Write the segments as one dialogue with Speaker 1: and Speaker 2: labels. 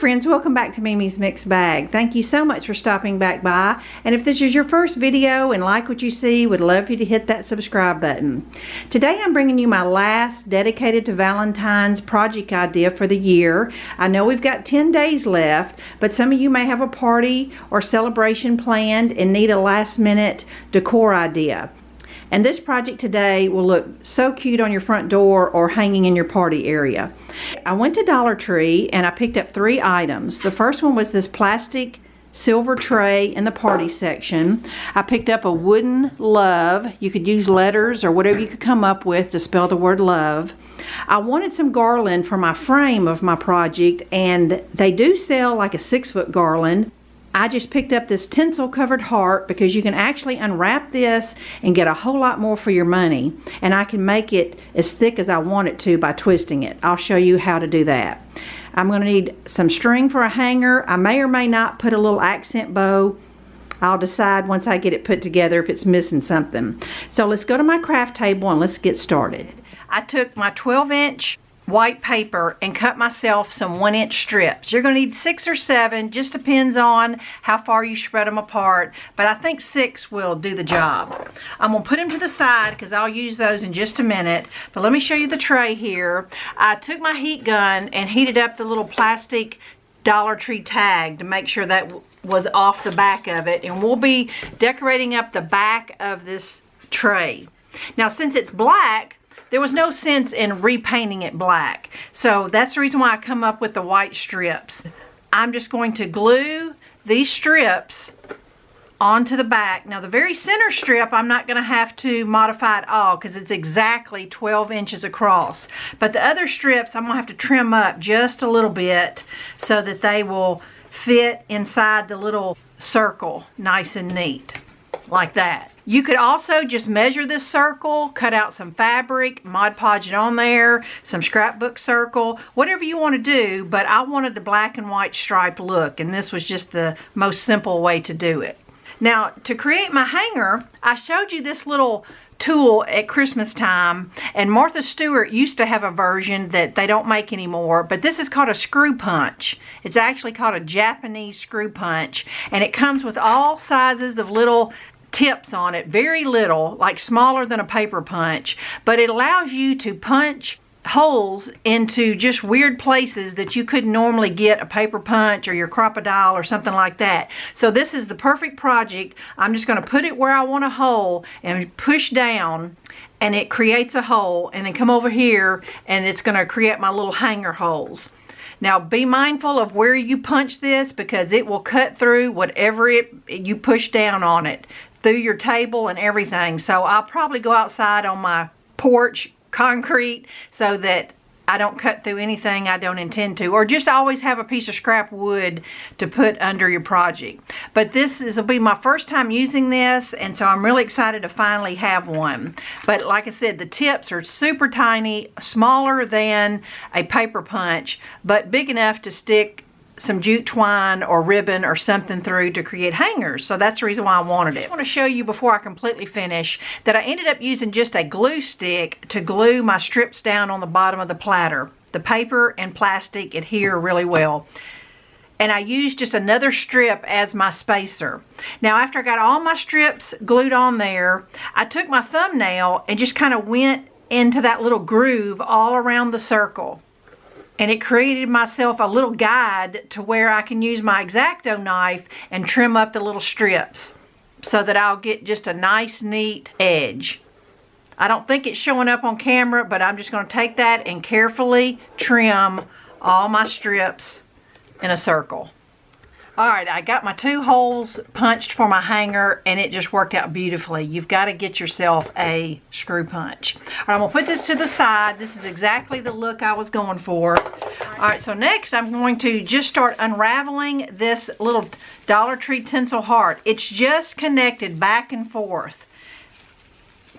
Speaker 1: friends, welcome back to Mimi's Mixed Bag. Thank you so much for stopping back by. And if this is your first video and like what you see, would love you to hit that subscribe button. Today I'm bringing you my last dedicated to Valentine's project idea for the year. I know we've got 10 days left, but some of you may have a party or celebration planned and need a last minute decor idea. And this project today will look so cute on your front door or hanging in your party area. I went to Dollar Tree and I picked up 3 items. The first one was this plastic silver tray in the party section. I picked up a wooden love. You could use letters or whatever you could come up with to spell the word love. I wanted some garland for my frame of my project, and they do sell like a 6-foot garland. I just picked up this tinsel covered heart because you can actually unwrap this and get a whole lot more for your money, and I can make it as thick as I want it to by twisting it. I'll show you how to do that. I'm going to need some string for a hanger. I may or may not put a little accent bow. I'll decide once I get it put together if it's missing something. So let's go to my craft table and let's get started. I took my 12-inch white paper and cut myself some 1-inch strips. You're going to need 6 or 7, just depends on how far you spread them apart, but I think 6 will do the job. I'm going to put them to the side because I'll use those in just a minute, but let me show you the tray here. I took my heat gun and heated up the little plastic Dollar Tree tag to make sure that was off the back of it, and we'll be decorating up the back of this tray. Now, since it's black, there was no sense in repainting it black. So that's the reason why I come up with the white strips. I'm just going to glue these strips onto the back. Now the very center strip I'm not going to have to modify at all because it's exactly 12 inches across. But the other strips I'm going to have to trim up just a little bit so that they will fit inside the little circle nice and neat, like that. You could also just measure this circle, cut out some fabric, Mod Podge it on there, some scrapbook circle, whatever you want to do, but I wanted the black and white striped look, and this was just the most simple way to do it. Now, to create my hanger, I showed you this little tool at Christmas time, and Martha Stewart used to have a version that they don't make anymore, but this is called a screw punch. It's actually called a Japanese screw punch, and it comes with all sizes of little tips on it, very little, like smaller than a paper punch, but it allows you to punch holes into just weird places that you couldn't normally get a paper punch or your crocodile or something like that. So this is the perfect project. I'm just going to put it where I want a hole and push down, and it creates a hole, and then come over here and it's going to create my little hanger holes. Now be mindful of where you punch this because it will cut through whatever you push down on it, through your table and everything. So I'll probably go outside on my porch concrete so that I don't cut through anything I don't intend to, or just always have a piece of scrap wood to put under your project. But this will be my first time using this, and so I'm really excited to finally have one. But like I said, the tips are super tiny, smaller than a paper punch, but big enough to stick some jute twine or ribbon or something through to create hangers. So that's the reason why I wanted it. I want to show you before I completely finish that I ended up using just a glue stick to glue my strips down on the bottom of the platter. The paper and plastic adhere really well. And I used just another strip as my spacer. Now after I got all my strips glued on there, I took my thumbnail and just kind of went into that little groove all around the circle. And it created myself a little guide to where I can use my X-Acto knife and trim up the little strips so that I'll get just a nice neat edge. I don't think it's showing up on camera, but I'm just going to take that and carefully trim all my strips in a circle. Alright, I got my 2 holes punched for my hanger, and it just worked out beautifully. You've got to get yourself a screw punch. Alright, I'm going to put this to the side. This is exactly the look I was going for. Alright, so next I'm going to just start unraveling this little Dollar Tree tinsel heart. It's just connected back and forth,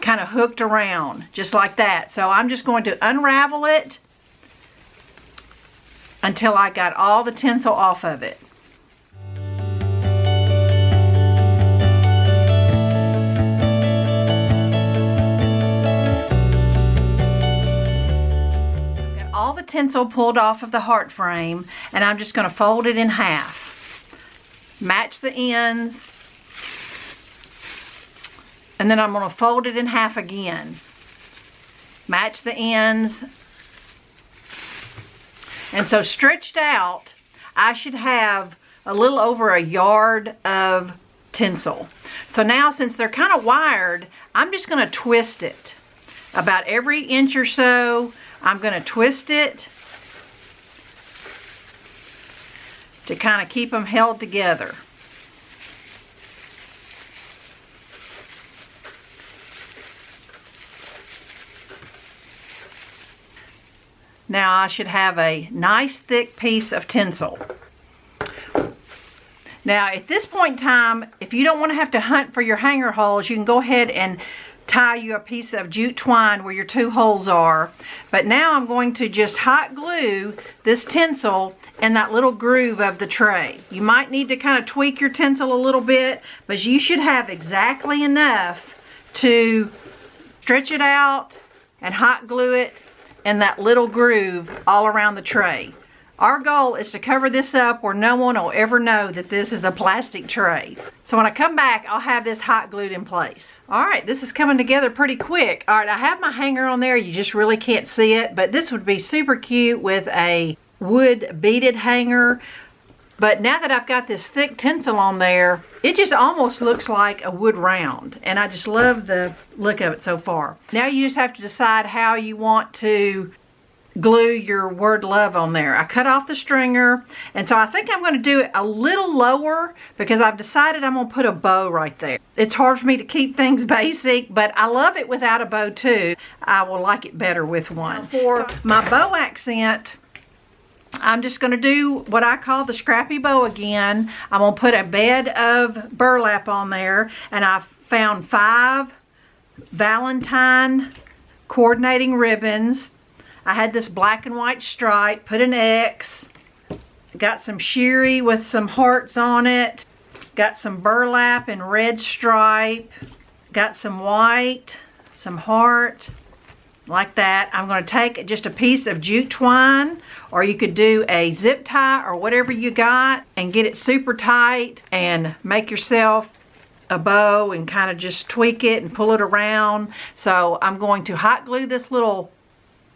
Speaker 1: kind of hooked around, just like that. So I'm just going to unravel it until I got all the tinsel off of it. tinsel pulled off of the heart frame, and I'm just going to fold it in half. Match the ends, and then I'm going to fold it in half again. Match the ends. And so stretched out, I should have a little over a yard of tinsel. So now, since they're kind of wired, I'm just going to twist it. About every inch or so, I'm going to twist it to kind of keep them held together. Now I should have a nice thick piece of tinsel. Now at this point in time, if you don't want to have to hunt for your hanger holes, you can go ahead and tie you a piece of jute twine where your 2 holes are. But now I'm going to just hot glue this tinsel in that little groove of the tray. You might need to kind of tweak your tinsel a little bit, but you should have exactly enough to stretch it out and hot glue it in that little groove all around the tray. Our goal is to cover this up where no one will ever know that this is a plastic tray. So when I come back, I'll have this hot glued in place. All right, this is coming together pretty quick. All right, I have my hanger on there. You just really can't see it, but this would be super cute with a wood beaded hanger. But now that I've got this thick tinsel on there, it just almost looks like a wood round. And I just love the look of it so far. Now you just have to decide how you want to glue your word love on there. I cut off the stringer, and so I think I'm going to do it a little lower because I've decided I'm going to put a bow right there. It's hard for me to keep things basic, but I love it without a bow too. I will like it better with one. For my bow accent, I'm just going to do what I call the scrappy bow again. I'm going to put a bed of burlap on there, and I found 5 Valentine coordinating ribbons. I had this black and white stripe, put an X, got some sherry with some hearts on it, got some burlap and red stripe, got some white, some heart, like that. I'm going to take just a piece of jute twine, or you could do a zip tie or whatever you got and get it super tight and make yourself a bow and kind of just tweak it and pull it around. So I'm going to hot glue this little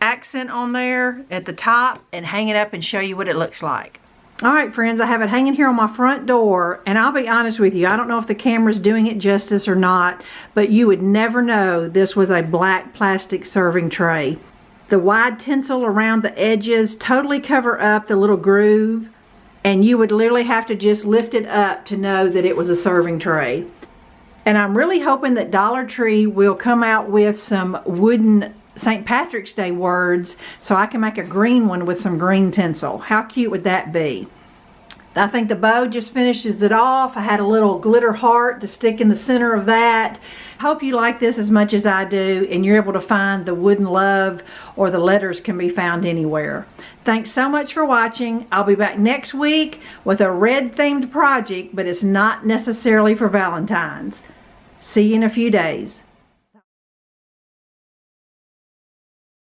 Speaker 1: accent on there at the top and hang it up and show you what it looks like. All right, friends, I have it hanging here on my front door, and I'll be honest with you, I don't know if the camera's doing it justice or not, but you would never know this was a black plastic serving tray. The wide tinsel around the edges totally cover up the little groove, and you would literally have to just lift it up to know that it was a serving tray. And I'm really hoping that Dollar Tree will come out with some wooden St. Patrick's Day words so I can make a green one with some green tinsel. How cute would that be? I think the bow just finishes it off. I had a little glitter heart to stick in the center of that. Hope you like this as much as I do, and you're able to find the wooden love, or the letters can be found anywhere. Thanks so much for watching. I'll be back next week with a red themed project, but it's not necessarily for Valentine's. See you in a few days.